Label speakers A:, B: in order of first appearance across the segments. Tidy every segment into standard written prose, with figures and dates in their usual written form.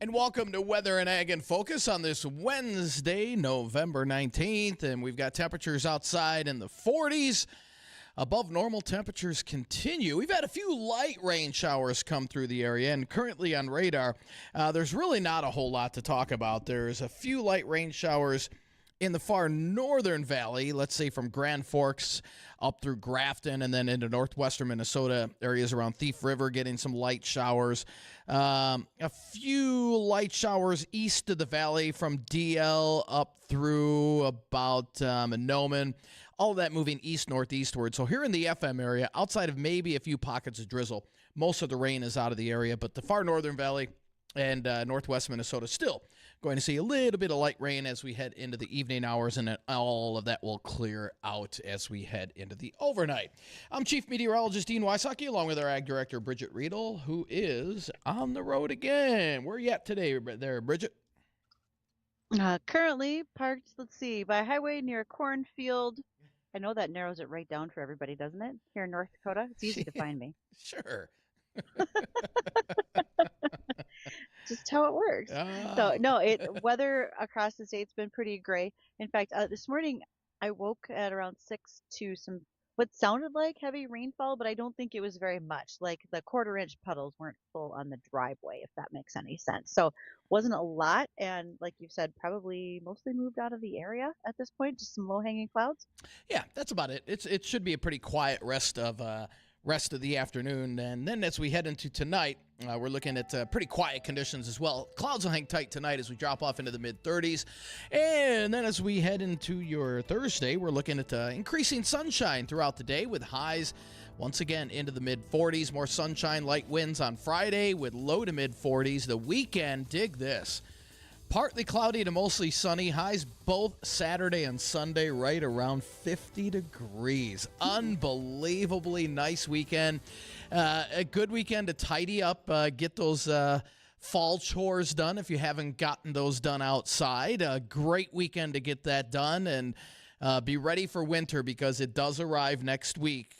A: And welcome to Weather and Ag in Focus on this Wednesday, November 19th. And we've got temperatures outside in the 40s. Above normal temperatures continue. We've had a few light rain showers come through the area, and currently on radar, there's really not a whole lot to talk about. There's a few light rain showers in the far northern valley, let's say from Grand Forks up through Grafton and then into northwestern Minnesota, areas around Thief River getting some light showers. A few light showers east of the valley from DL up through about Noman. All of that moving east-northeastward. So here in the FM area, outside of maybe a few pockets of drizzle, most of the rain is out of the area. But the far northern valley and northwest Minnesota still going to see a little bit of light rain as we head into the evening hours, and then all of that will clear out as we head into the overnight. I'm Chief Meteorologist Dean Wysocki, along with our Ag Director, Bridgette Readel, who is on the road again. Where are you at today there, Bridgette?
B: Currently parked, let's see, by a highway near a cornfield. I know that narrows it right down for everybody, doesn't it? Here in North Dakota, it's easy to find me.
A: Sure.
B: Just how it works. So no, weather across the state's been pretty gray. In fact, this morning I woke at around 6 to some what sounded like heavy rainfall, but I don't think it was very much. Like the quarter-inch puddles weren't full on the driveway, if that makes any sense. So wasn't a lot, and like you said, probably mostly moved out of the area at this point. Just some low-hanging clouds.
A: Yeah, that's about it. It should be a pretty quiet rest of the afternoon, and then as we head into tonight, we're looking at pretty quiet conditions as well. Clouds will hang tight tonight as we drop off into the mid-30s, and then as we head into your Thursday, we're looking at increasing sunshine throughout the day with highs once again into the mid-40s. More sunshine, light winds on Friday with low to mid-40s. The weekend, dig this. Partly cloudy to mostly sunny. Highs both Saturday and Sunday right around 50 degrees. Unbelievably nice weekend. A good weekend to tidy up, get those fall chores done if you haven't gotten those done outside. A great weekend to get that done, and be ready for winter because it does arrive next week.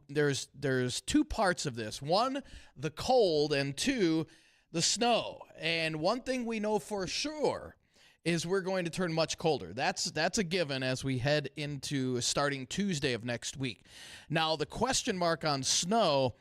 A: There's two parts of this. One, the cold, and two, the snow. And one thing we know for sure is we're going to turn much colder. That's a given as we head into starting Tuesday of next week. Now, the question mark on snow,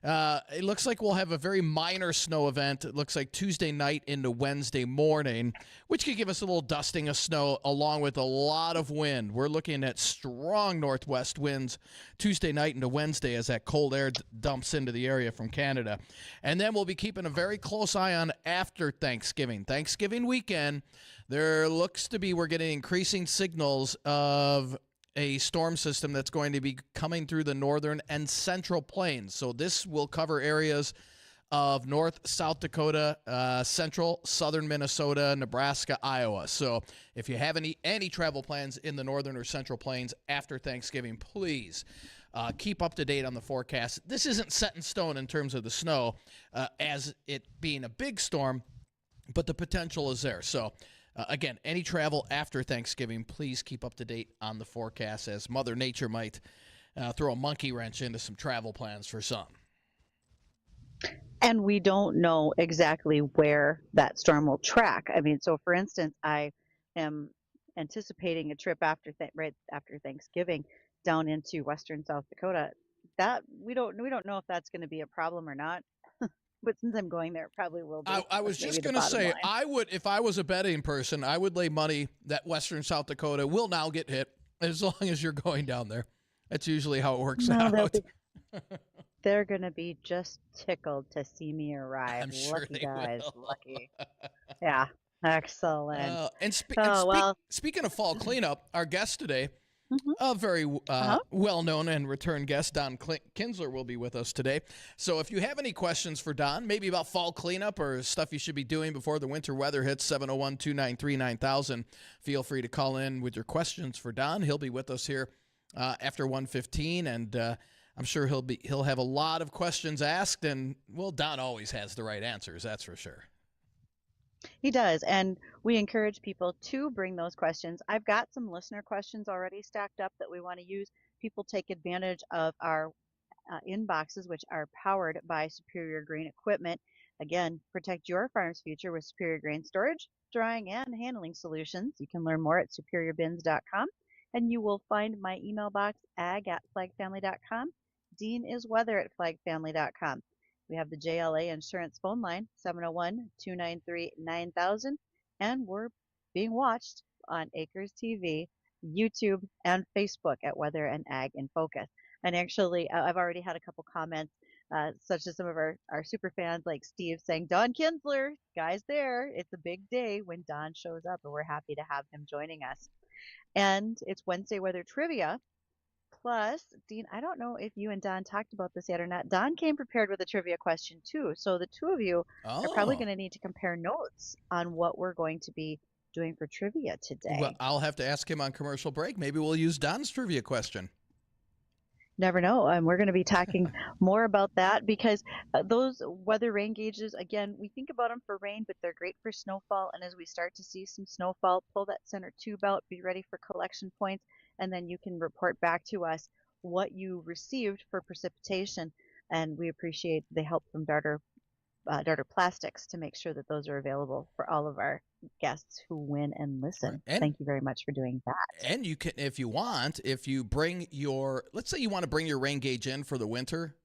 A: it looks like we'll have a very minor snow event. It looks like Tuesday night into Wednesday morning, which could give us a little dusting of snow along with a lot of wind. We're looking at strong northwest winds Tuesday night into Wednesday as that cold air dumps into the area from Canada. And then we'll be keeping a very close eye on after Thanksgiving. Thanksgiving weekend, there looks to be, we're getting increasing signals of a storm system that's going to be coming through the northern and central plains. So this will cover areas of North, South Dakota, central, southern Minnesota, Nebraska, Iowa. So if you have any travel plans in the northern or central plains after Thanksgiving, please keep up to date on the forecast. This isn't set in stone in terms of the snow as it being a big storm, but the potential is there. So again, any travel after Thanksgiving, please keep up to date on the forecast as Mother Nature might throw a monkey wrench into some travel plans for some.
B: And we don't know exactly where that storm will track. I mean, so for instance, I am anticipating a trip right after Thanksgiving down into western South Dakota. That we don't know if that's going to be a problem or not. But since I'm going there, it probably will be.
A: I was just going to say, I would, if I was a betting person, I would lay money that western South Dakota will now get hit as long as you're going down there. That's usually how it works out.
B: They're going to be just tickled to see me arrive.
A: I'm sure
B: lucky
A: they
B: guys,
A: will.
B: Lucky. Yeah, excellent.
A: And speaking of fall cleanup, our guest today, a very well-known and returned guest, Don Kinzler, will be with us today. So if you have any questions for Don, maybe about fall cleanup or stuff you should be doing before the winter weather hits, 701-293-9000, feel free to call in with your questions for Don. He'll be with us here after 1:15, and I'm sure he'll have a lot of questions asked, and, well, Don always has the right answers, that's for sure.
B: He does, and we encourage people to bring those questions. I've got some listener questions already stacked up that we want to use. People take advantage of our inboxes, which are powered by Superior Green Equipment. Again, protect your farm's future with superior grain storage, drying, and handling solutions. You can learn more at superiourbins.com, and you will find my email box, ag@flagfamily.com. Dean is weather at flagfamily.com. We have the JLA insurance phone line, 701-293-9000, and we're being watched on Acres TV, YouTube, and Facebook at Weather and Ag in Focus. And actually, I've already had a couple comments, such as some of our super fans like Steve saying, Don Kinzler, guy's there. It's a big day when Don shows up, and we're happy to have him joining us. And it's Wednesday Weather Trivia. Plus, Dean, I don't know if you and Don talked about this yet or not. Don came prepared with a trivia question too. So the two of you are probably
A: Oh.
B: going to need to compare notes on what we're going to be doing for trivia today.
A: Well, I'll have to ask him on commercial break. Maybe we'll use Don's trivia question.
B: Never know. And we're going to be talking more about that because those weather rain gauges, again, we think about them for rain, but they're great for snowfall. And as we start to see some snowfall, pull that center tube out, be ready for collection points, and then you can report back to us what you received for precipitation. And we appreciate the help from Darter Plastics to make sure that those are available for all of our guests who win and listen.
A: Right. And
B: thank you very much for doing that.
A: And you can, if you want, if you bring your, let's say you want to bring your rain gauge in for the winter.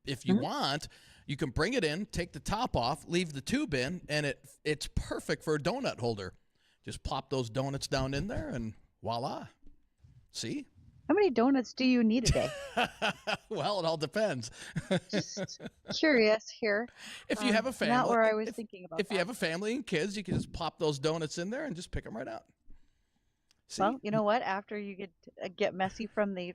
A: If you want, you can bring it in, take the top off, leave the tube in, and it's perfect for a donut holder. Just plop those donuts down in there, and voila. See?
B: How many donuts do you need a day?
A: Well, it all depends.
B: Just curious here.
A: If you have a family,
B: not where I was thinking about.
A: If you have a family and kids, you can just pop those donuts in there and just pick them right out. See?
B: Well, you know what? After you get messy from the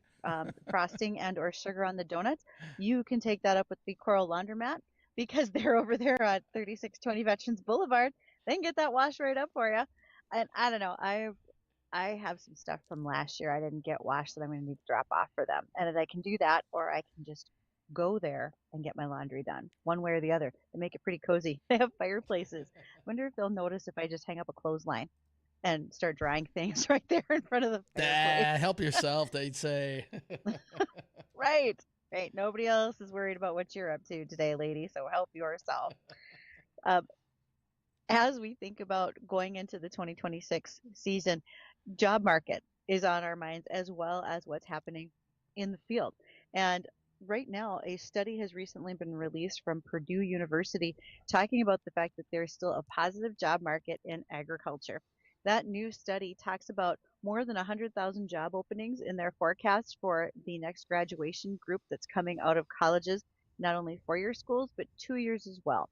B: frosting and or sugar on the donuts, you can take that up with the Coral Laundromat because they're over there at 3620 Veterans Boulevard. They can get that washed right up for you. And I don't know, I have some stuff from last year I didn't get washed that I'm going to need to drop off for them. And I can do that, or I can just go there and get my laundry done. One way or the other. They make it pretty cozy. They have fireplaces. Wonder if they'll notice if I just hang up a clothesline and start drying things right there in front of the fireplace.
A: Help yourself, they'd say.
B: Right. Nobody else is worried about what you're up to today, lady, so help yourself. As we think about going into the 2026 season, job market is on our minds as well as what's happening in the field. And right now, a study has recently been released from Purdue University talking about the fact that there's still a positive job market in agriculture. That new study talks about more than 100,000 job openings in their forecast for the next graduation group that's coming out of colleges, not only 4-year schools, but 2 years as well.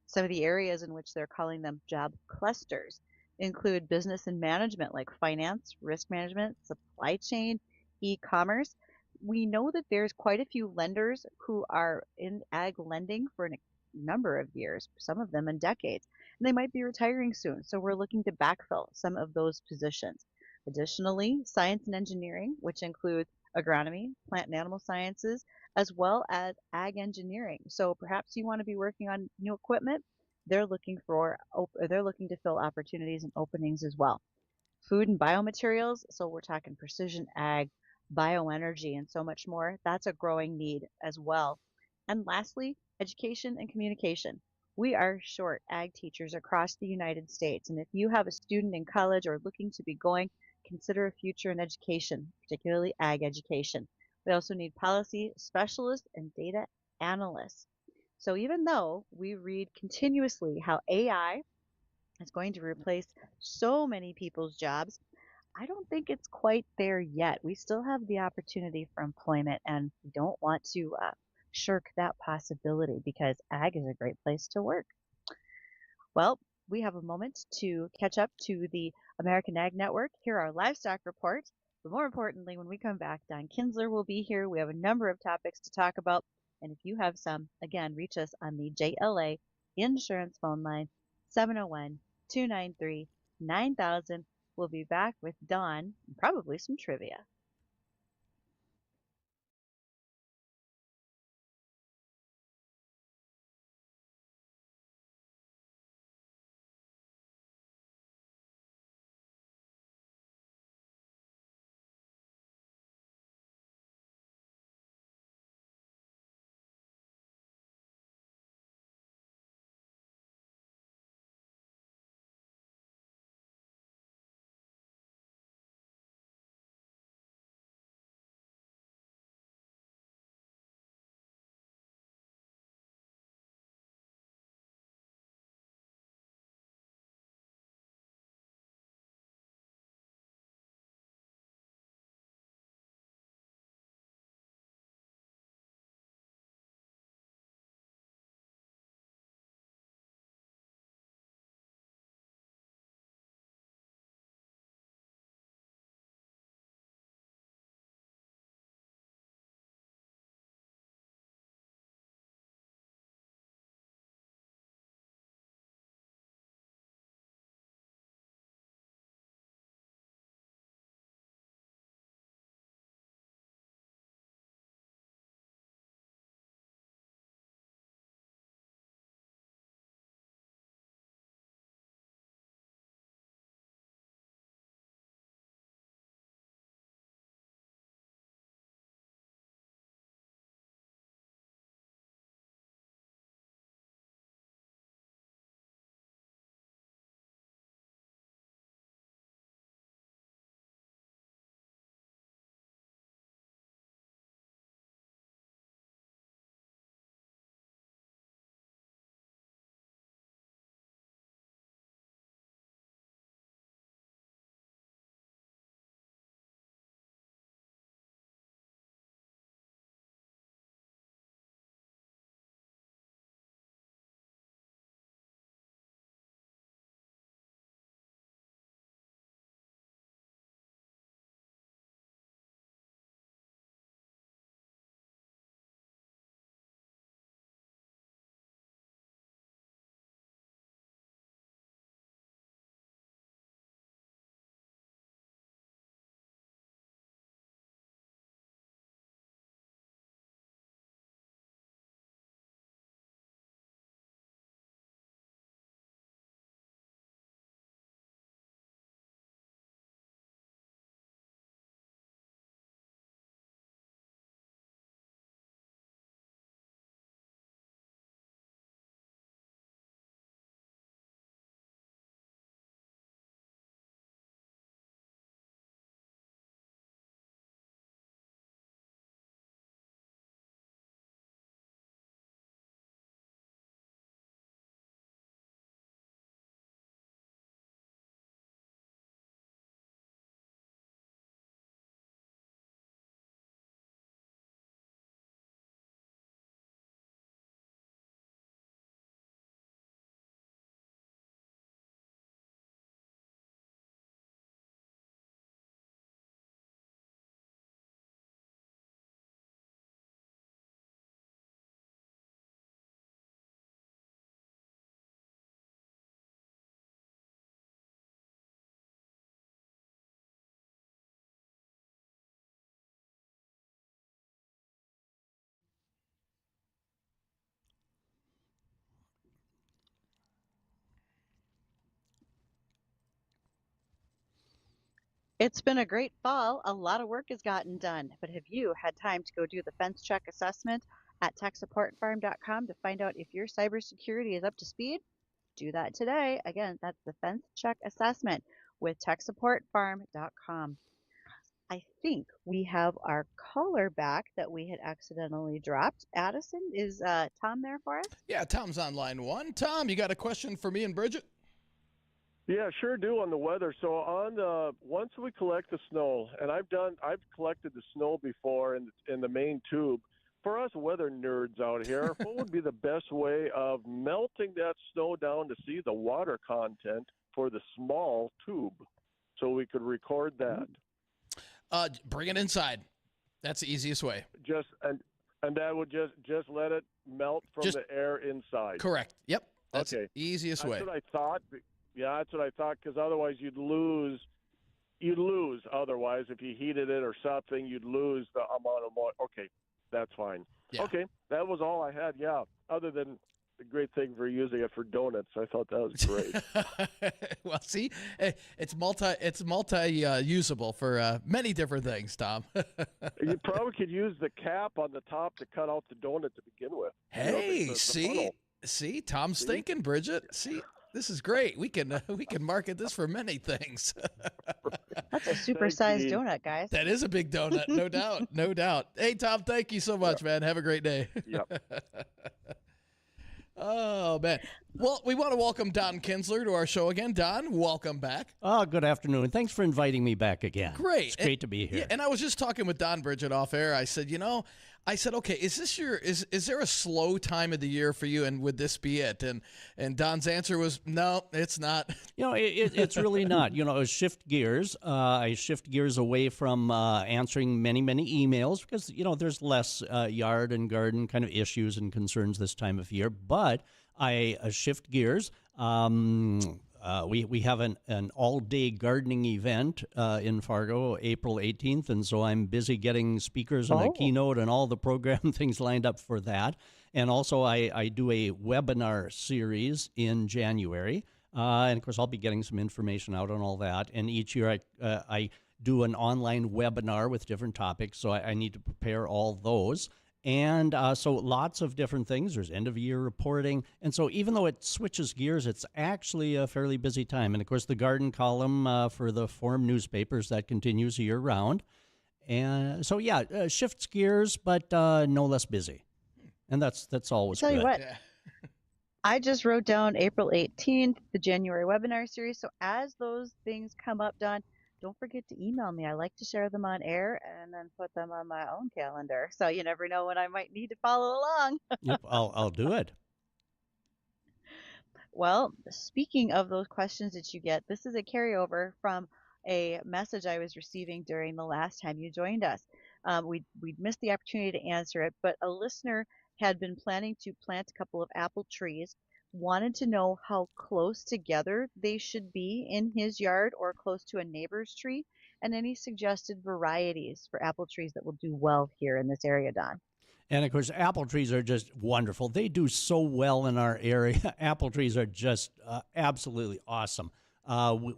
B: Some of the areas in which they're calling them job clusters include business and management like finance, risk management, supply chain, e-commerce. We know that there's quite a few lenders who are in ag lending for a number of years, some of them in decades, and they might be retiring soon. So we're looking to backfill some of those positions. Additionally, science and engineering, which includes agronomy, plant and animal sciences, as well as ag engineering. So perhaps you want to be working on new equipment. They're looking to fill opportunities and openings as well. Food and biomaterials. So we're talking precision ag, bioenergy, and so much more. That's a growing need as well. And lastly, education and communication. We are short ag teachers across the United States. And if you have a student in college or looking to be going, consider a future in education, particularly ag education. We also need policy specialists and data analysts. So even though we read continuously how AI is going to replace so many people's jobs, I don't think it's quite there yet. We still have the opportunity for employment, and we don't want to shirk that possibility because ag is a great place to work. Well, we have a moment to catch up to the American Ag Network, hear our livestock report. But more importantly, when we come back, Don Kinzler will be here. We have a number of topics to talk about. And if you have some, again, reach us on the JLA insurance phone line, 701-293-9000. We'll be back with Don and probably some trivia. It's been a great fall. A lot of work has gotten done, but have you had time to go do the fence check assessment at techsupportfarm.com to find out if your cybersecurity is up to speed? Do that today. Again, that's the fence check assessment with techsupportfarm.com. I think we have our caller back that we had accidentally dropped. Addison, is Tom there for us?
A: Yeah, Tom's on line one. Tom, you got a question for me and Bridgette?
C: Yeah, sure do on the weather. So once we collect the snow, and I've collected the snow before in the main tube. For us weather nerds out here, what would be the best way of melting that snow down to see the water content for the small tube, so we could record that?
A: Bring it inside. That's the easiest way.
C: And that would just let it melt from the air inside.
A: Correct. Yep. That's the easiest way.
C: That's what I thought. Yeah, that's what I thought, because otherwise you'd lose. Otherwise, if you heated it or something, you'd lose the amount of moisture. Okay, that's fine.
A: Yeah.
C: Okay, that was all I had. Yeah, other than the great thing for using it for donuts, I thought that was great.
A: Well, see, it's multi usable for many different things, Tom.
C: You probably could use the cap on the top to cut out the donut to begin with.
A: Hey,
C: the
A: see, Tom's thinking, Bridgette. See. This is great. We can market this for many things.
B: That's a supersized donut, guys.
A: That is a big donut, no doubt, no doubt. Hey, Tom, thank you so much, man. Have a great day.
C: Yep.
A: Oh, man. Well, we want to welcome Don Kinzler to our show again. Don, welcome back.
D: Oh, good afternoon. Thanks for inviting me back again.
A: Great.
D: It's great to be here.
A: Yeah, and I was just talking with Don, Bridgette, off air. I said, okay, is there a slow time of the year for you, and would this be it? And Don's answer was, no, it's not.
D: It's really not. I shift gears. I shift gears away from answering many we because, there's less yard and garden kind of issues and concerns this time of year. But I shift gears. We have an all-day gardening event in Fargo, April 18th, and so I'm busy getting speakers and a keynote and all the program things lined up for that. And also I do a webinar series in January, and of course I'll be getting some information out on all that. And each year I do an online webinar with different topics, so I need to prepare all those. And so lots of different things. There's end-of-year reporting. And so even though it switches gears, it's actually a fairly busy time. And, of course, the garden column for the Forum newspapers, that continues year-round. And so, shifts gears, but no less busy. And that's always good.
B: Tell you what, I just wrote down April 18th, the January webinar series. So as those things come up, Don, don't forget to email me. I like to share them on air and then put them on my own calendar. So you never know when I might need to follow along.
D: Yep, I'll do it.
B: Well, speaking of those questions that you get, this is a carryover from a message I was receiving during the last time you joined us. We'd missed the opportunity to answer it, but a listener had been planning to plant a couple of apple trees, wanted to know how close together they should be in his yard or close to a neighbor's tree, and any suggested varieties for apple trees that will do well here in this area, Don.
D: And, of course, apple trees are just wonderful. They do so well in our area. Apple trees are just absolutely awesome.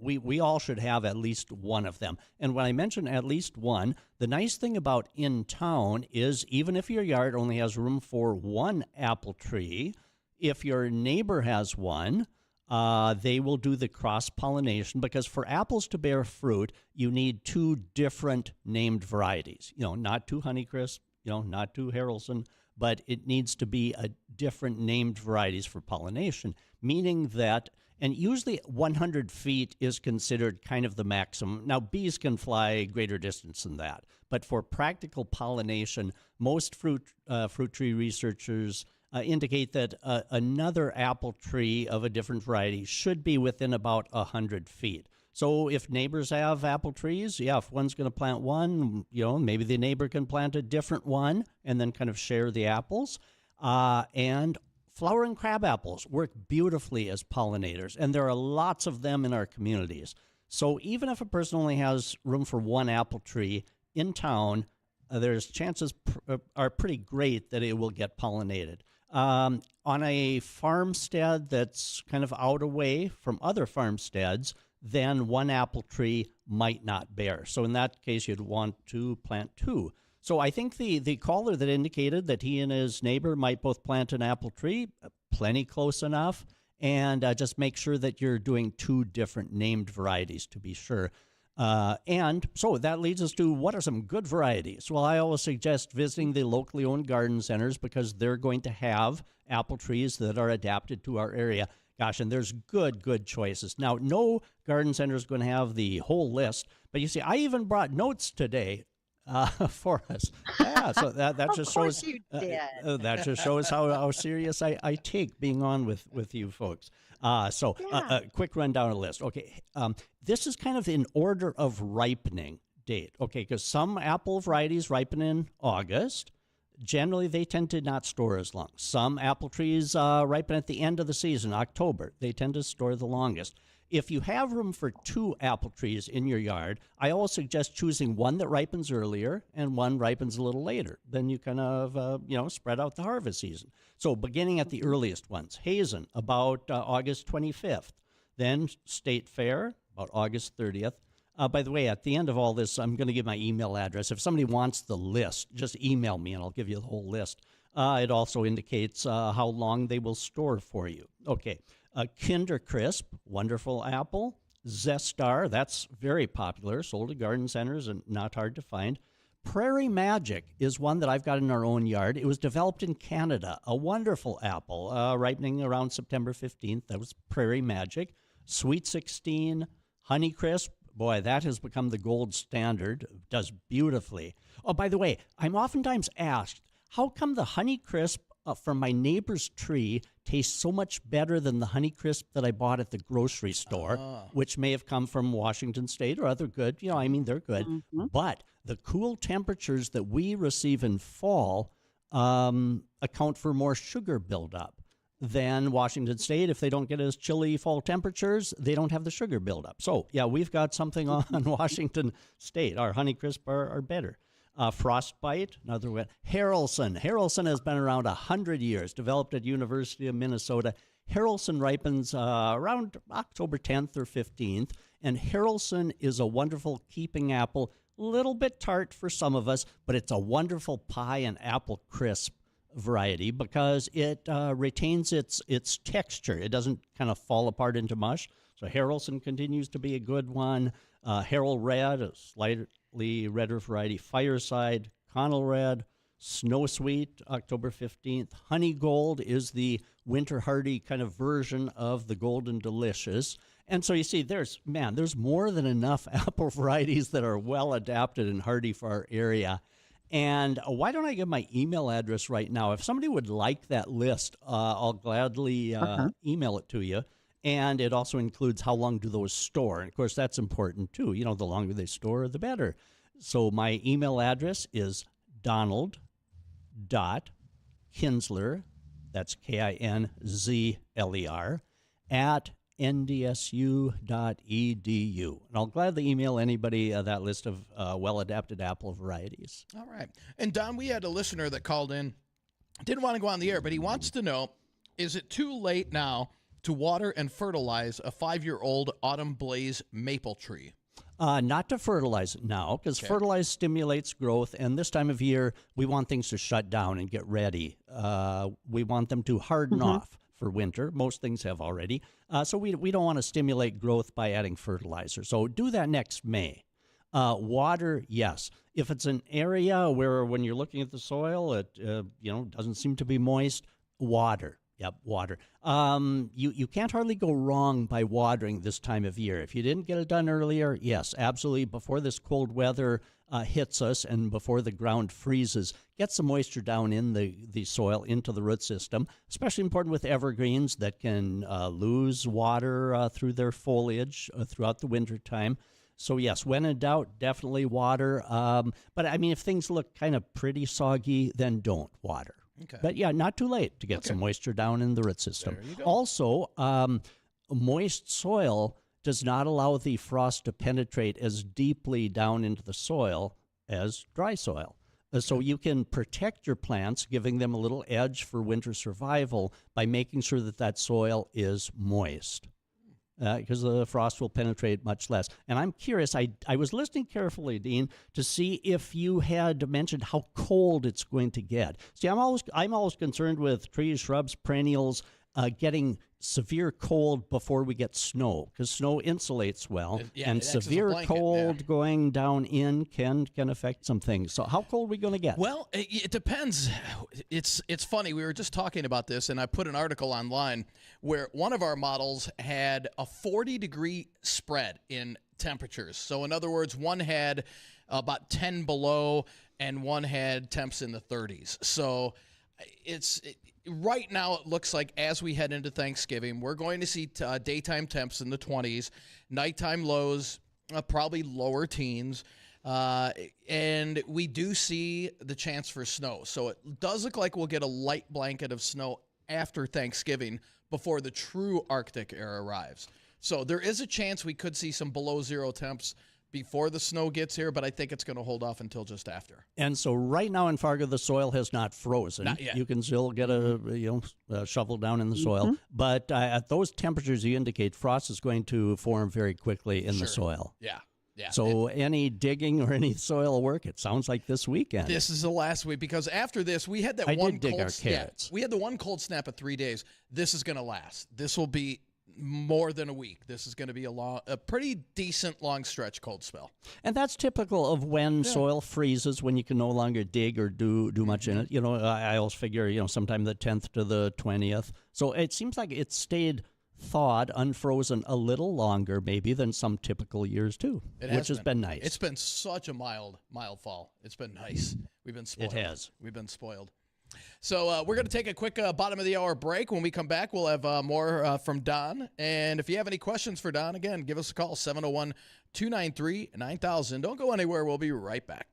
D: We all should have at least one of them. And when I mention at least one, the nice thing about in town is even if your yard only has room for one apple tree, if your neighbor has one, they will do the cross-pollination, because for apples to bear fruit, you need two different named varieties. Not two Honeycrisp, not two Haralson, but it needs to be a different named varieties for pollination, meaning that, and usually 100 feet is considered kind of the maximum. Now, bees can fly greater distance than that, but for practical pollination, most fruit tree researchers indicate that another apple tree of a different variety should be within about 100 feet. So if neighbors have apple trees, if one's going to plant one, maybe the neighbor can plant a different one and then kind of share the apples. And flowering crab apples work beautifully as pollinators, and there are lots of them in our communities. So even if a person only has room for one apple tree in town, there's chances are pretty great that it will get pollinated. On a farmstead that's kind of out away from other farmsteads, then one apple tree might not bear. So in that case, you'd want to plant 2. So I think the caller that indicated that he and his neighbor might both plant an apple tree, plenty close enough, and just make sure that you're doing 2 different named varieties to be sure. And so that leads us to, what are some good varieties? Well, I always suggest visiting the locally owned garden centers because they're going to have apple trees that are adapted to our area. Gosh, and there's good choices. Now, no garden center is going to have the whole list, but you see, I even brought notes today for us. Yeah, so that just shows that just shows how serious I take being on with you folks. So a quick rundown of the list. Okay, this is kind of in order of ripening date. Okay, because some apple varieties ripen in August. Generally, they tend to not store as long. Some apple trees ripen at the end of the season, October. They tend to store the longest. If you have room for 2 apple trees in your yard, I always suggest choosing one that ripens earlier and one ripens a little later. Then you kind of, spread out the harvest season. So beginning at the earliest ones, Hazen, about August 25th. Then State Fair, about August 30th. By the way, at the end of all this, I'm going to give my email address. If somebody wants the list, just email me and I'll give you the whole list. It also indicates how long they will store for you. Okay, Kinder Crisp, wonderful apple. Zestar, that's very popular, sold at garden centers and not hard to find. Prairie Magic is one that I've got in our own yard. It was developed in Canada, a wonderful apple, ripening around September 15th. That was Prairie Magic. Sweet 16, Honeycrisp. Boy, that has become the gold standard. It does beautifully. Oh, by the way, I'm oftentimes asked, how come the Honeycrisp from my neighbor's tree tastes so much better than the Honeycrisp that I bought at the grocery store, which may have come from Washington State or other good, they're good. Mm-hmm. But the cool temperatures that we receive in fall account for more sugar buildup than Washington State. If they don't get as chilly fall temperatures, they don't have the sugar buildup. So, yeah, we've got something on Washington State. Our Honeycrisp are better. Frostbite, another one. Harrelson. Harrelson has been around 100 years, developed at University of Minnesota. Harrelson ripens around October 10th or 15th, and Harrelson is a wonderful keeping apple, a little bit tart for some of us, but it's a wonderful pie and apple crisp variety because it retains its texture. It doesn't kind of fall apart into mush. So Harrelson continues to be a good one. Harold Red, a slightly redder variety. Fireside, Connell Red, Snow Sweet, October 15th. Honey Gold is the winter hardy kind of version of the Golden Delicious. And so you see, there's more than enough apple varieties that are well adapted and hardy for our area. And why don't I give my email address right now? If somebody would like that list, I'll gladly email it to you. And it also includes how long do those store. And, of course, that's important, too. The longer they store, the better. So my email address is donald.kinzler, that's Kinzler, at ndsu.edu. And I'll gladly email anybody that list of well-adapted apple varieties.
A: All right. And, Don, we had a listener that called in, didn't want to go on the air, but he wants to know, is it too late now to water and fertilize a 5-year-old autumn blaze maple tree?
D: Not to fertilize it now, because fertilize stimulates growth, and this time of year, we want things to shut down and get ready. We want them to harden off for winter. Most things have already. So we don't want to stimulate growth by adding fertilizer. So do that next May. Water, yes. If it's an area where when you're looking at the soil, it doesn't seem to be moist, water. Yep, water. You can't hardly go wrong by watering this time of year. If you didn't get it done earlier, yes, absolutely. Before this cold weather hits us and before the ground freezes, get some moisture down in the soil into the root system. Especially important with evergreens that can lose water through their foliage throughout the winter time. So, yes, when in doubt, definitely water. But, I mean, if things look kind of pretty soggy, then don't water.
A: Okay.
D: But, yeah, not too late to get some moisture down in the root system. Also, moist soil does not allow the frost to penetrate as deeply down into the soil as dry soil. So you can protect your plants, giving them a little edge for winter survival by making sure that soil is moist. because the frost will penetrate much less. And I'm curious, I was listening carefully, Dean, to see if you had mentioned how cold it's going to get. See, I'm always concerned with trees, shrubs, perennials getting severe cold before we get snow, because snow insulates well, and severe cold going down in can affect some things. So how cold are we going to get?
A: Well, it depends. It's funny. We were just talking about this, and I put an article online where one of our models had a 40-degree spread in temperatures. So in other words, one had about 10 below, and one had temps in the 30s. So right now, it looks like as we head into Thanksgiving, we're going to see daytime temps in the 20s, nighttime lows, probably lower teens, and we do see the chance for snow. So it does look like we'll get a light blanket of snow after Thanksgiving before the true Arctic era arrives. So there is a chance we could see some below zero temps before the snow gets here, but I think it's going to hold off until just after.
D: And so right now in Fargo, the soil has not frozen.
A: Not yet.
D: You can still get a shovel down in the soil. But at those temperatures you indicate, frost is going to form very quickly in the soil.
A: Yeah.
D: So any digging or any soil work, it sounds like this weekend.
A: This is the last week, because after this, we had that one cold snap. We had the one cold snap of 3 days. This is going to last. This will be more than a week. This is going to be a pretty decent long stretch cold spell. And
D: that's typical of when soil freezes, when you can no longer dig or do much in it. I always figure, sometime the 10th to the 20th. So it seems like it stayed thawed, unfrozen a little longer maybe than some typical years too, which has been nice.
A: It's been such a mild fall. It's been nice. We've been spoiled.
D: It has.
A: We've been spoiled. So we're going to take a quick bottom of the hour break. When we come back, we'll have more from Don. And if you have any questions for Don, again, give us a call, 701-293-9000. Don't go anywhere. We'll be right back.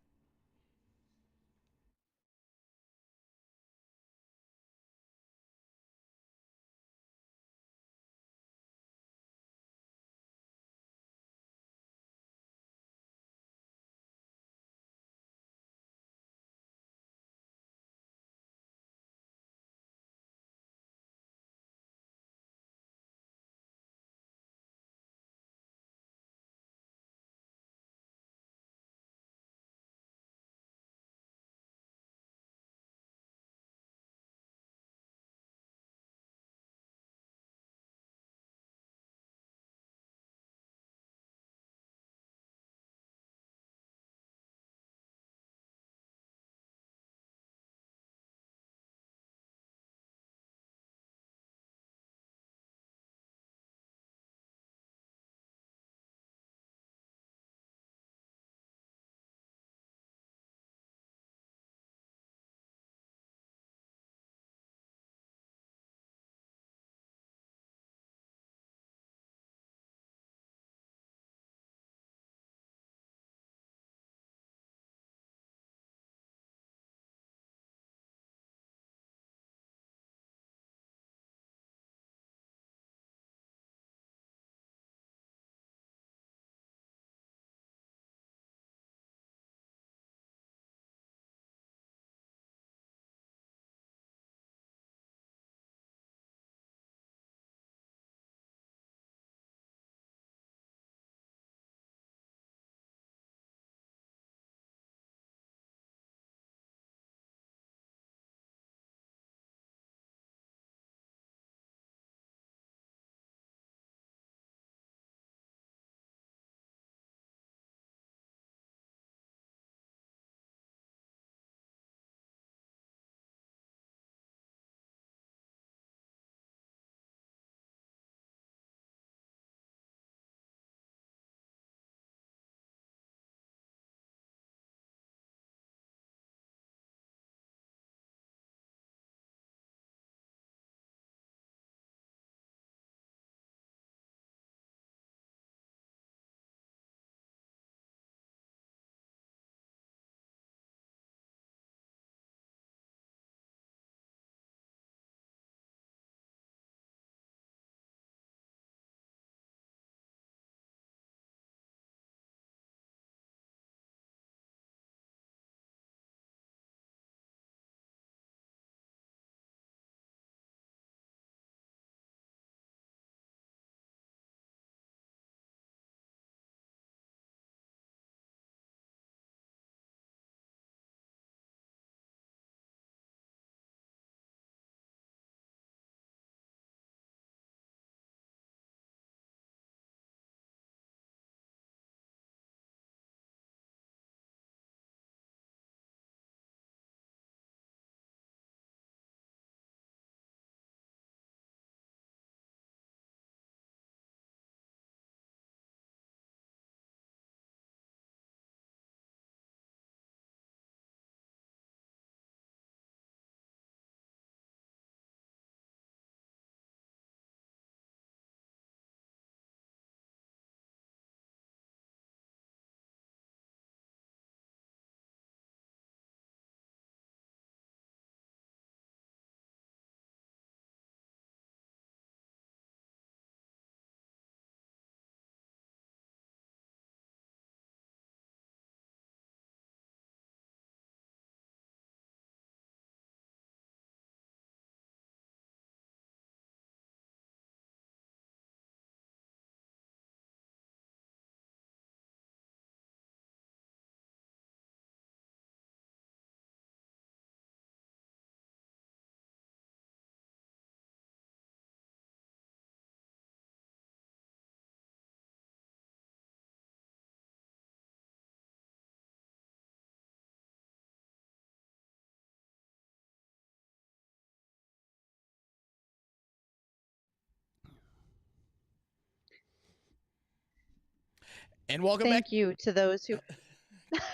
A: And welcome back.
B: Thank you to those who.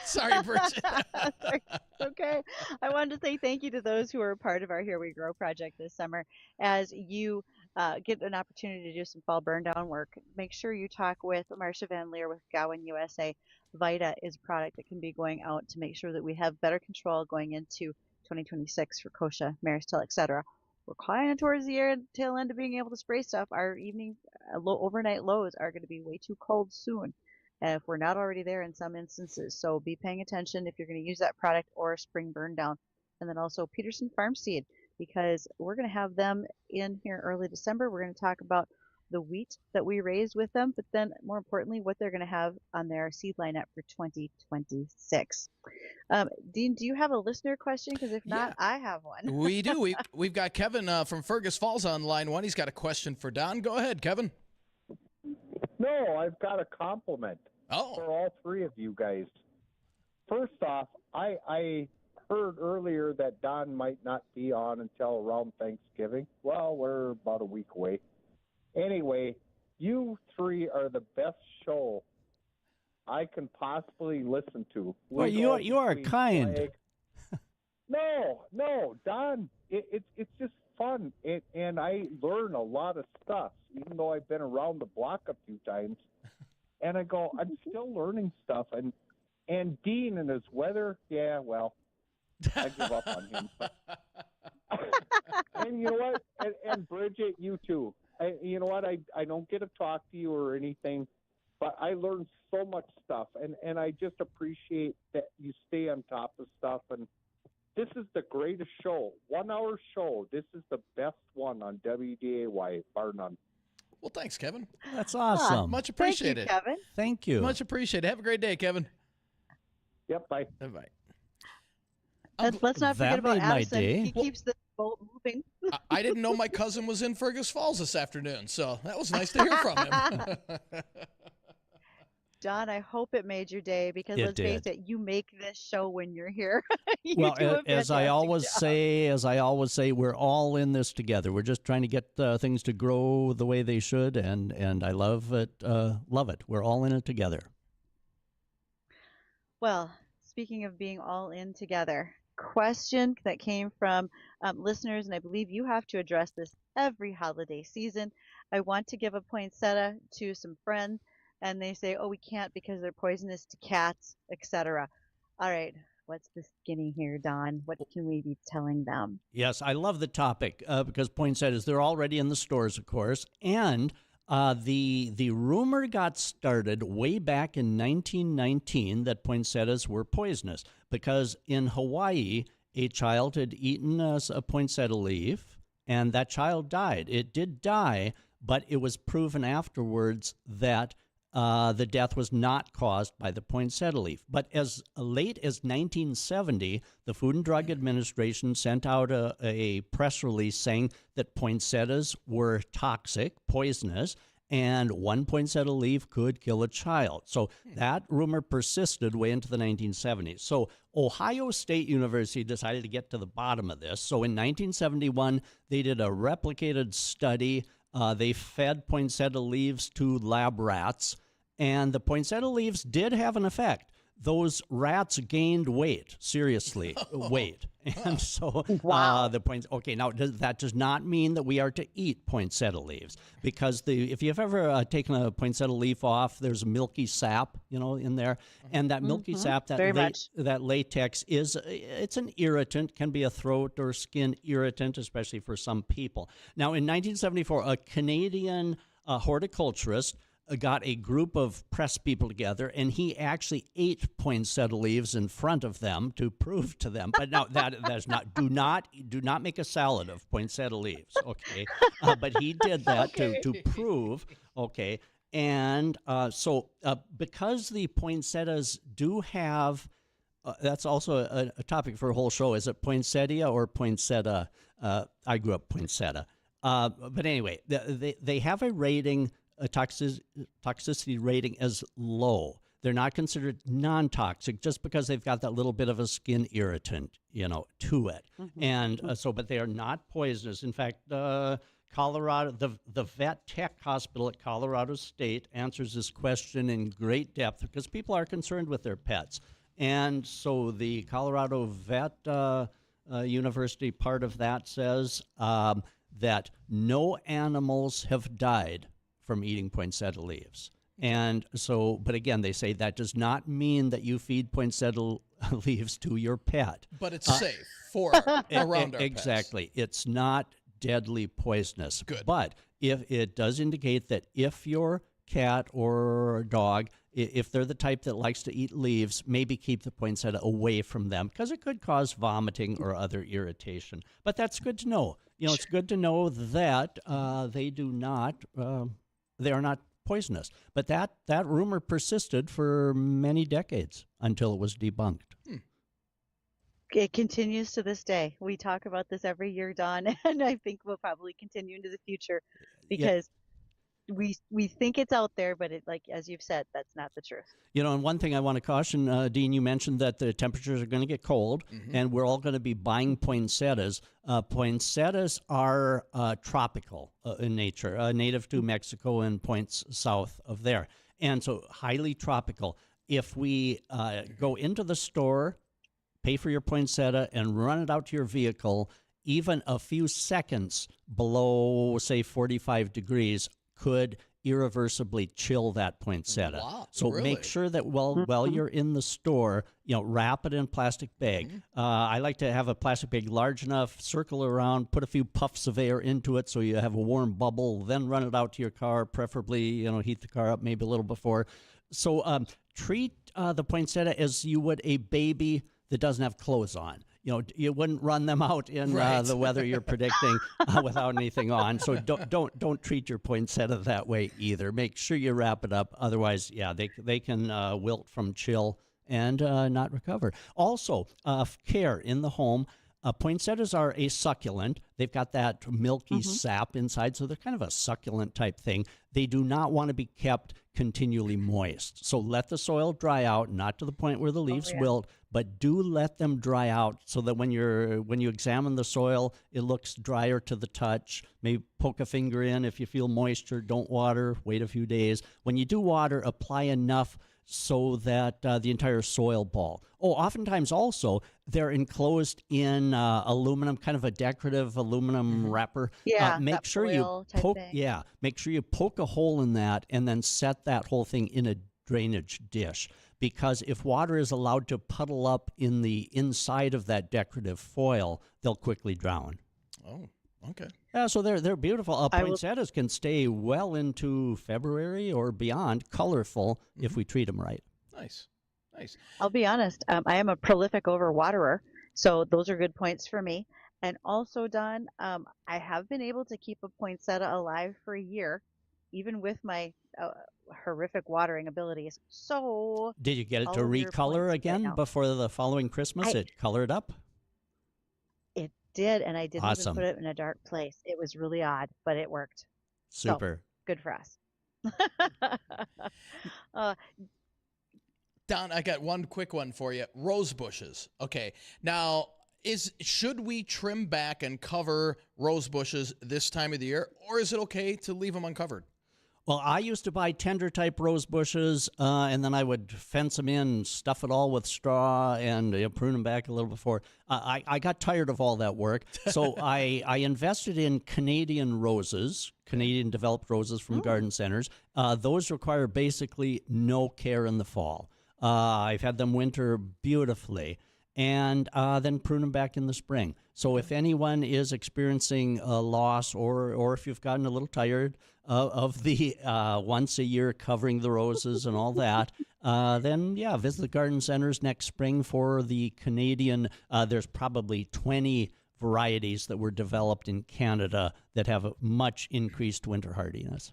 A: Sorry, Bridgette.
B: Sorry, it's okay. I wanted to say thank you to those who are a part of our Here We Grow project this summer. As you get an opportunity to do some fall burn down work, make sure you talk with Marcia Van Leer with Gowan USA. Vita is a product that can be going out to make sure that we have better control going into 2026 for kochia, maristel, etc. We're kind of towards the tail end of being able to spray stuff. Our evening overnight lows are going to be way too cold soon. If we're not already there in some instances. So be paying attention if you're going to use that product or spring burn down. And then also Peterson Farm Seed, because we're going to have them in here early December. We're going to talk about the wheat that we raised with them, but then more importantly, what they're going to have on their seed lineup for 2026. Dean, do you have a listener question? Because if not, I have one.
A: We do. We've got Kevin from Fergus Falls on line one. He's got a question for Don. Go ahead, Kevin.
E: No, I've got a compliment for all three of you guys. First off, I heard earlier that Don might not be on until around Thanksgiving. Well, we're about a week away. Anyway, you three are the best show I can possibly listen to.
D: Well, you are kind.
E: No, Don, it's just fun, and I learn a lot of stuff, even though I've been around the block a few times. And I go, I'm still learning stuff. And Dean and his weather, yeah, well, I give up on him. And you know what? And Bridgette, you too. You know what? I don't get to talk to you or anything, but I learned so much stuff. And I just appreciate that you stay on top of stuff. And this is the greatest show. 1 hour show. This is the best one on WDAY, bar none.
A: Well, thanks, Kevin.
D: That's awesome.
A: Much appreciated.
B: Thank you, Kevin.
D: Thank you.
A: Much appreciated. Have a great day, Kevin.
E: Yep, bye.
A: Bye.
B: Let's not forget about
D: made my
B: Addison.
D: day.
B: He keeps the boat moving.
A: I didn't know my cousin was in Fergus Falls this afternoon, so that was nice to hear from him.
B: Don, I hope it made your day, because let's face it, you make this show when you're here.
D: As I always say, we're all in this together. We're just trying to get things to grow the way they should, and I love it. Love it. We're all in it together.
B: Well, speaking of being all in together, question that came from listeners, and I believe you have to address this every holiday season. I want to give a poinsettia to some friends, and they say, oh, we can't because they're poisonous to cats, etc. All right, what's the skinny here, Don? What can we be telling them?
D: Yes, I love the topic because poinsettias, they're already in the stores, of course, and the rumor got started way back in 1919 that poinsettias were poisonous because in Hawaii, a child had eaten a poinsettia leaf, and that child died. It did die, but it was proven afterwards that the death was not caused by the poinsettia leaf. But as late as 1970, the Food and Drug Administration sent out a press release saying that poinsettias were toxic, poisonous, and one poinsettia leaf could kill a child. So that rumor persisted way into the 1970s. So Ohio State University decided to get to the bottom of this. So in 1971, they did a replicated study. They fed poinsettia leaves to lab rats, and the poinsettia leaves did have an effect. Those rats gained weight, seriously, weight. And so the point, okay, now that does not mean that we are to eat poinsettia leaves, because if you've ever taken a poinsettia leaf off, there's a milky sap, in there. And that milky sap, that latex it's an irritant, can be a throat or skin irritant, especially for some people. Now, in 1974, a Canadian horticulturist got a group of press people together, and he actually ate poinsettia leaves in front of them to prove to them. But now that's not. Do not make a salad of poinsettia leaves, okay? But he did that to prove, okay. And so because the poinsettias do have, that's also a topic for a whole show. Is it poinsettia or poinsettia? I grew up poinsettia. But anyway, they have a rating. A toxicity rating is low. They're not considered non-toxic just because they've got that little bit of a skin irritant, to it. And but they are not poisonous. In fact, Colorado, the Vet Tech Hospital at Colorado State answers this question in great depth because people are concerned with their pets. And so the Colorado Vet University part of that says that no animals have died from eating poinsettia leaves. And so, but again, they say that does not mean that you feed poinsettia leaves to your pet.
A: But it's safe for around our
D: exactly. Pets. It's not deadly poisonous.
A: Good.
D: But if it does indicate that if your cat or dog, if they're the type that likes to eat leaves, maybe keep the poinsettia away from them because it could cause vomiting or other irritation. But that's good to know. You know, it's good to know that they are not poisonous. But that rumor persisted for many decades until it was debunked.
B: It continues to this day. We talk about this every year, Don, and I think we'll probably continue into the future because we think it's out there, but it, like as you've said, that's not the truth.
D: You know, and one thing I want to caution, Dean, you mentioned that the temperatures are going to get cold, and we're all going to be buying poinsettias. Poinsettias are tropical in nature, native to Mexico and points south of there, and so highly tropical. If we go into the store, pay for your poinsettia, and run it out to your vehicle, even a few seconds below, say, 45 degrees could irreversibly chill that poinsettia.
A: Wow,
D: so
A: really?
D: Make sure that while you're in the store, you know, wrap it in a plastic bag. I like to have a plastic bag large enough, circle around, put a few puffs of air into it so you have a warm bubble, then run it out to your car, preferably, you know, heat the car up maybe a little before. So treat the poinsettia as you would a baby that doesn't have clothes on. You know, you wouldn't run them out in the weather you're predicting without anything on. So don't treat your poinsettia that way either. Make sure you wrap it up. Otherwise, yeah, they can wilt from chill and not recover. Also, care in the home. Poinsettias are a succulent. They've got that milky sap inside, so they're kind of a succulent type thing. They do not want to be kept continually moist. So let the soil dry out, not to the point where the leaves wilt, but do let them dry out so that when you examine the soil, it looks drier to the touch. Maybe poke a finger in if you feel moisture. Don't water. Wait a few days. When you do water, apply enough so that the entire soil ball. Oh, oftentimes also they're enclosed in aluminum, kind of a decorative aluminum wrapper.
B: Yeah,
D: make sure you poke. Yeah, make sure you poke a hole in that and then set that whole thing in a drainage dish. Because if water is allowed to puddle up in the inside of that decorative foil, they'll quickly drown.
A: Oh, okay.
D: Yeah, so they're beautiful. Poinsettias can stay well into February or beyond, colorful, if we treat them right.
A: Nice.
B: I'll be honest. I am a prolific overwaterer, so those are good points for me. And also, Don, I have been able to keep a poinsettia alive for a year, even with my horrific watering abilities. So,
D: did you get it to recolor again before the following Christmas? It colored up?
B: It did, and I didn't even put it in a dark place. It was really odd, but it worked.
D: Super.
B: So, good for us.
A: Don, I got one quick one for you. Rose bushes. Okay. Now, should we trim back and cover rose bushes this time of the year, or is it okay to leave them uncovered?
D: Well, I used to buy tender-type rose bushes, and then I would fence them in, stuff it all with straw, and prune them back a little before. I got tired of all that work, so I invested in Canadian roses, Canadian developed roses from garden centers. Those require basically no care in the fall. I've had them winter beautifully, and then prune them back in the spring. So if anyone is experiencing a loss or if you've gotten a little tired of the once a year covering the roses and all that, then, yeah, visit the garden centers next spring for the Canadian. There's probably 20 varieties that were developed in Canada that have a much increased winter hardiness.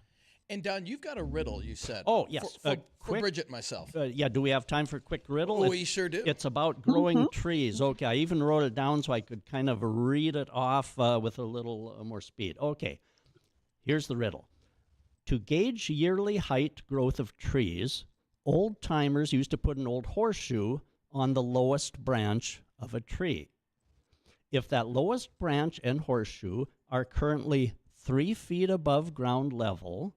A: And Don, you've got a riddle, you said.
D: Oh, yes.
A: For Bridgette and myself.
D: Yeah, do we have time for a quick riddle?
A: We sure do.
D: It's about growing trees. Okay, I even wrote it down so I could kind of read it off with a little more speed. Okay, here's the riddle. To gauge yearly height growth of trees, old-timers used to put an old horseshoe on the lowest branch of a tree. If that lowest branch and horseshoe are currently 3 feet above ground level,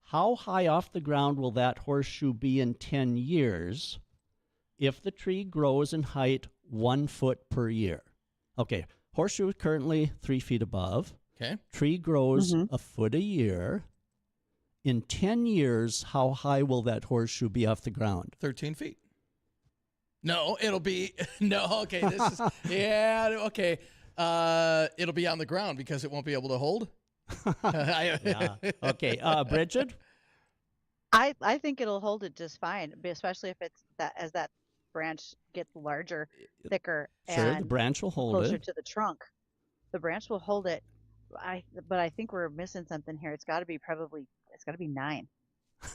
D: how high off the ground will that horseshoe be in 10 years if the tree grows in height 1 foot per year? Okay, horseshoe is currently 3 feet above.
A: Okay.
D: Tree grows a foot a year. In 10 years, how high will that horseshoe be off the ground?
A: 13 feet. No, it'll be, no, okay, this is, yeah, okay. It'll be on the ground because it won't be able to hold.
D: Yeah. Okay, Bridgette?
B: I think it'll hold it just fine, especially if it's that as that branch gets larger, thicker,
D: Sure,
B: and
D: the branch will hold
B: closer
D: it.
B: to the trunk. The branch will hold it. But I think we're missing something here. It's got to be 9.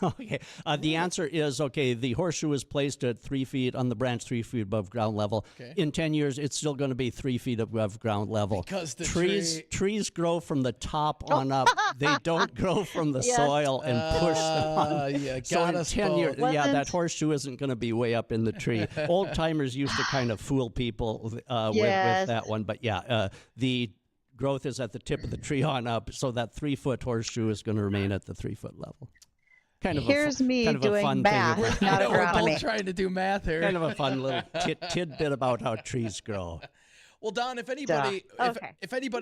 D: Okay. The answer is, okay, the horseshoe is placed at 3 feet on the branch, 3 feet above ground level.
A: Okay.
D: In 10 years, it's still going to be 3 feet above ground level.
A: Because the
D: trees grow from the top on up. They don't grow from the soil and push them on.
A: Yeah,
D: So in 10 years, yeah, that horseshoe isn't going to be way up in the tree. Old timers used to kind of fool people with that one. But yeah, the growth is at the tip of the tree on up, so that 3 foot horseshoe is going to remain at the 3 foot level.
B: Here's me doing
D: fun
B: math,
D: thing
B: not
A: We're
B: agronomy.
A: both trying to do math here.
D: Kind of a fun little tidbit about how trees grow.
A: Well, Don, if anybody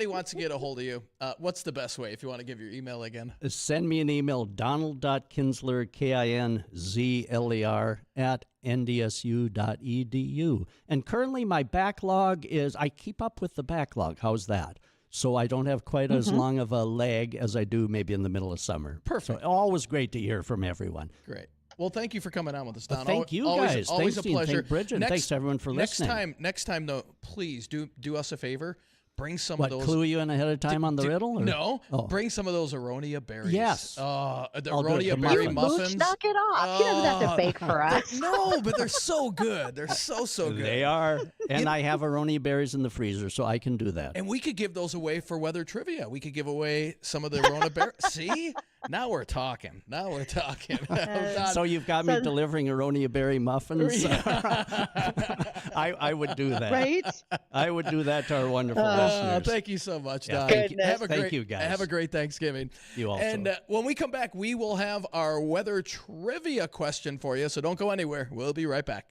A: wants to get a hold of you, what's the best way if you want to give your email again?
D: Send me an email, donald.kinzler, Kinzler, @ndsu.edu. And currently my backlog is, I keep up with the backlog. How's that? So I don't have quite as long of a lag as I do maybe in the middle of summer.
A: Perfect.
D: So always great to hear from everyone.
A: Great. Well, thank you for coming on with us, Don.
D: Thank you, guys.
A: Always
D: thanks,
A: a pleasure.
D: Thank Bridget. Thanks to everyone for listening.
A: Next time, though, please do us a favor. Bring some
D: What,
A: of those.
D: clue you in ahead of time on the riddle? Or?
A: No.
D: Oh.
A: Bring some of those aronia berries.
D: Yes.
A: The
D: I'll do it,
A: aronia
D: the
A: berry
D: muffins.
A: muffins.
B: Knock it off. He doesn't have to bake for us.
A: No, but they're so good. They're so good.
D: They are. And I have aronia berries in the freezer, so I can do that.
A: And we could give those away for weather trivia. We could give away some of the aronia berries. See? Now we're talking.
D: So you've got me delivering aronia berry muffins? I would do that.
B: Right?
D: I would do that to our wonderful listeners.
A: Thank you so much, Don.
D: Thank you, guys.
A: Have a great Thanksgiving.
D: You also.
A: And when we come back, we will have our weather trivia question for you, so don't go anywhere. We'll be right back.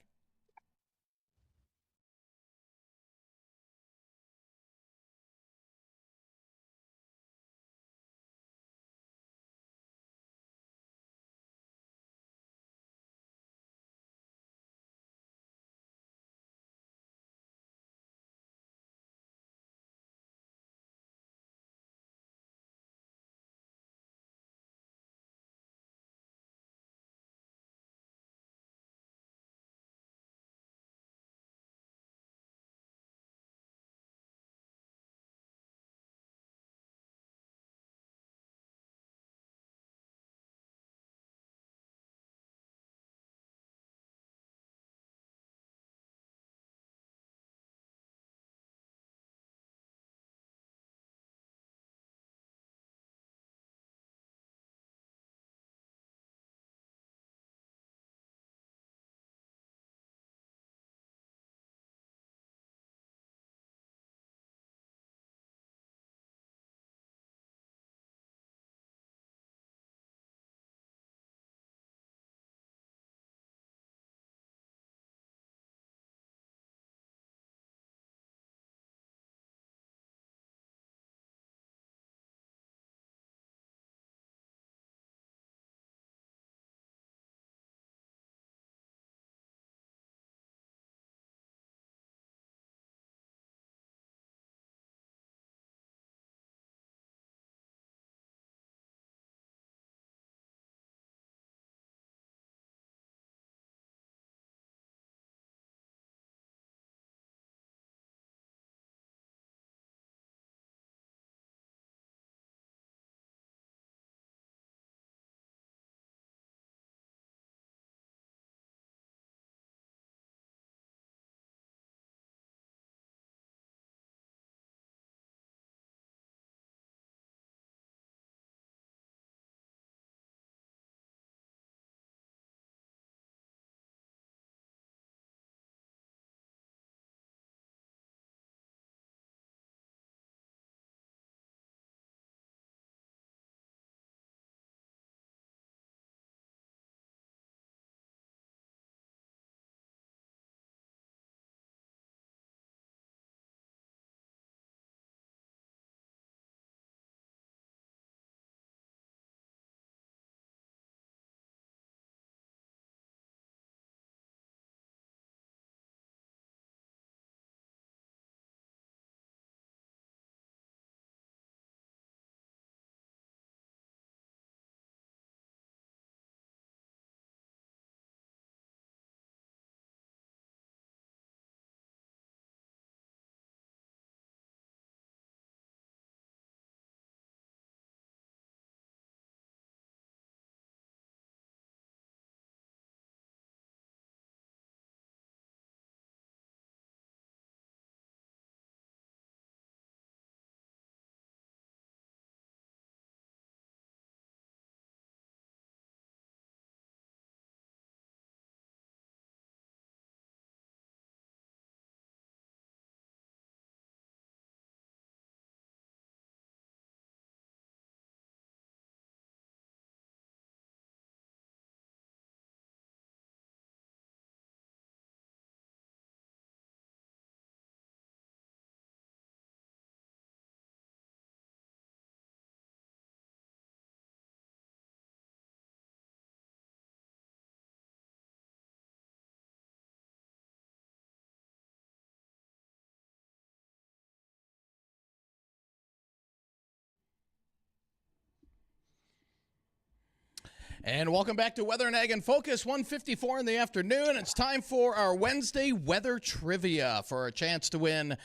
A: And welcome back to Weather and Ag in Focus, 1:54 in the afternoon. It's time for our Wednesday weather trivia for a chance to win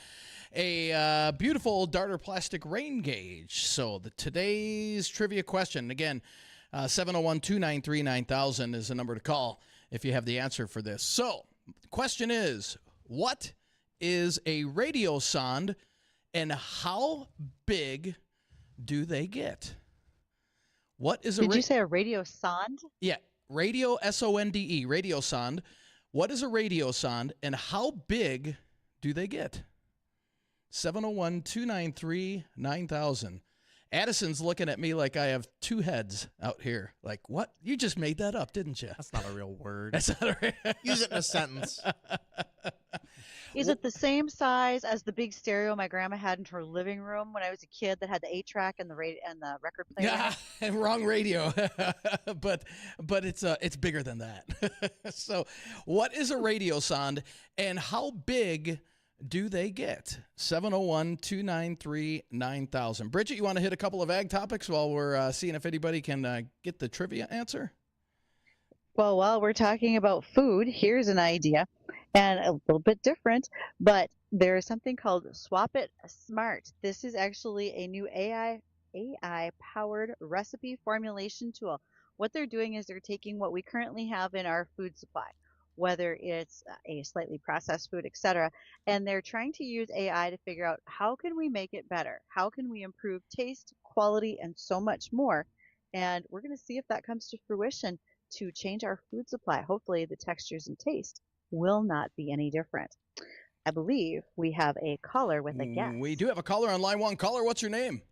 A: a beautiful Darter plastic rain gauge. So today's trivia question, again, 701-293-9000 is the number to call if you have the answer for this. So the question is, what is a radiosonde and how big do they get? What is
B: Did you say a radiosonde?
A: Yeah, radio, S-O-N-D-E, radiosonde. What is a radiosonde and how big do they get? 701-293-9000. Addison's looking at me like I have two heads out here. Like, what? You just made that up, didn't you?
F: That's not a real word.
A: That's not a real
F: Use it in a sentence.
B: Is it the same size as the big stereo my grandma had in her living room when I was a kid that had the 8-track and the record player?
A: Yeah, wrong radio. but it's bigger than that. So, what is a radiosonde and how big do they get? 701-293-9000. Bridgette, you want to hit a couple of ag topics while we're seeing if anybody can get the trivia answer?
B: Well, while we're talking about food, here's an idea, and a little bit different, but there is something called Swap It Smart. This is actually a new AI-powered recipe formulation tool. What they're doing is they're taking what we currently have in our food supply, whether it's a slightly processed food, etc., and they're trying to use AI to figure out how can we make it better? How can we improve taste, quality, and so much more? And we're going to see if that comes to fruition to change our food supply. Hopefully the textures and taste will not be any different. I believe we have a caller with a guess.
A: We do have a caller on line one. Caller, what's your name?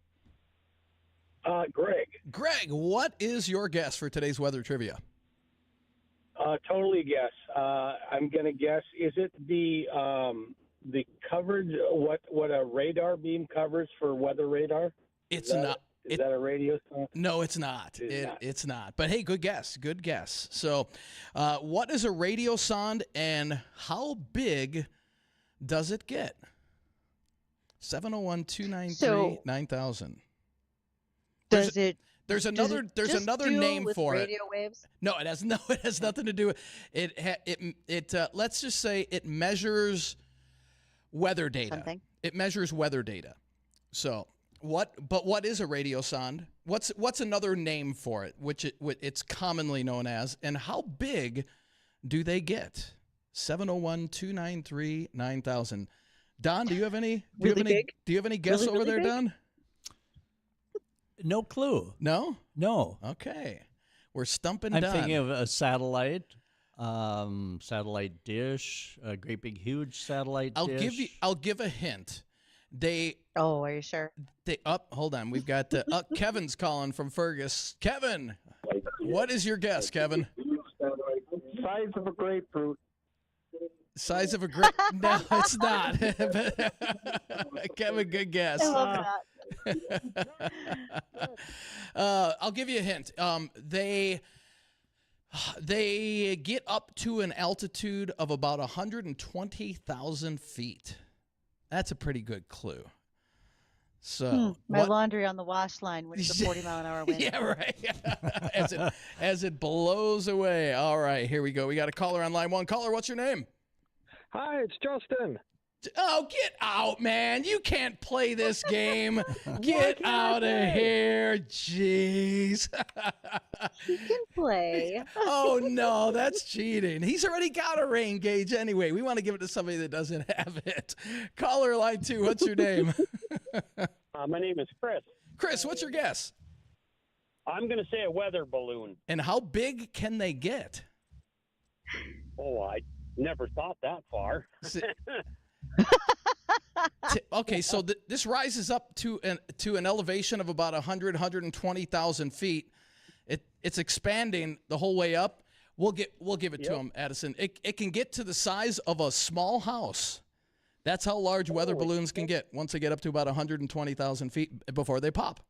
G: Greg.
A: Greg, what is your guess for today's weather trivia?
G: Totally guess. I'm going to guess. Is it the coverage? What a radar beam covers for weather radar?
A: It's not.
G: Is that a radio song?
A: No, it's not. It's not. But hey, good guess. Good guess. So, what is a radiosonde and how big does it get? 701-293-9000. There's another name for it.
B: Radio waves?
A: No, it has nothing to do with it. Let's just say it measures weather data.
B: Something.
A: It measures weather data. So, what is a radiosonde? What's another name for it, which it's commonly known as, and how big do they get? 701-293-9000. Don, do you have any guess
B: Really,
A: over there,
B: big?
A: Don?
D: No clue.
A: No?
D: No.
A: Okay. We're stumping
D: I'm
A: Don.
D: thinking of a satellite dish, a great big huge satellite dish.
A: I'll give a hint.
B: Oh, are you sure?
A: Hold on. We've got Kevin's calling from Fergus. Kevin, what is your guess, Kevin?
E: Size of a grapefruit.
A: Size of a grape? No, it's not. Kevin, good guess.
B: I love that.
A: I'll give you a hint. They get up to an altitude of about 120,000 feet. That's a pretty good clue. So
B: my laundry on the wash line with the 40-mile-an-hour wind.
A: Yeah, right. as it blows away. All right, here we go. We got a caller on line one. Caller, what's your name?
G: Hi, it's Justin.
A: Oh, get out, man. You can't play this game. Get out of here. Jeez.
B: He can play.
A: Oh, no, that's cheating. He's already got a rain gauge anyway. We want to give it to somebody that doesn't have it. Caller line 2, what's your name?
G: My name is Chris.
A: Chris, what's your guess?
G: I'm going to say a weather balloon.
A: And how big can they get?
G: Oh, I never thought that far.
A: Okay, so this rises up to an elevation of about 120,000 feet. It's expanding the whole way up. We'll give it to him, Addison. It can get to the size of a small house. That's how large weather balloons can get once they get up to about 120,000 feet before they pop.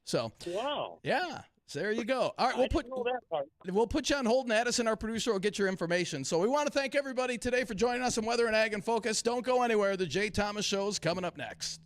A: So,
G: wow.
A: Yeah. So there you go. All right, we'll put you on hold, and Addison, our producer, will get your information. So we want to thank everybody today for joining us in Weather and Ag in Focus. Don't go anywhere. The Jay Thomas Show is coming up next.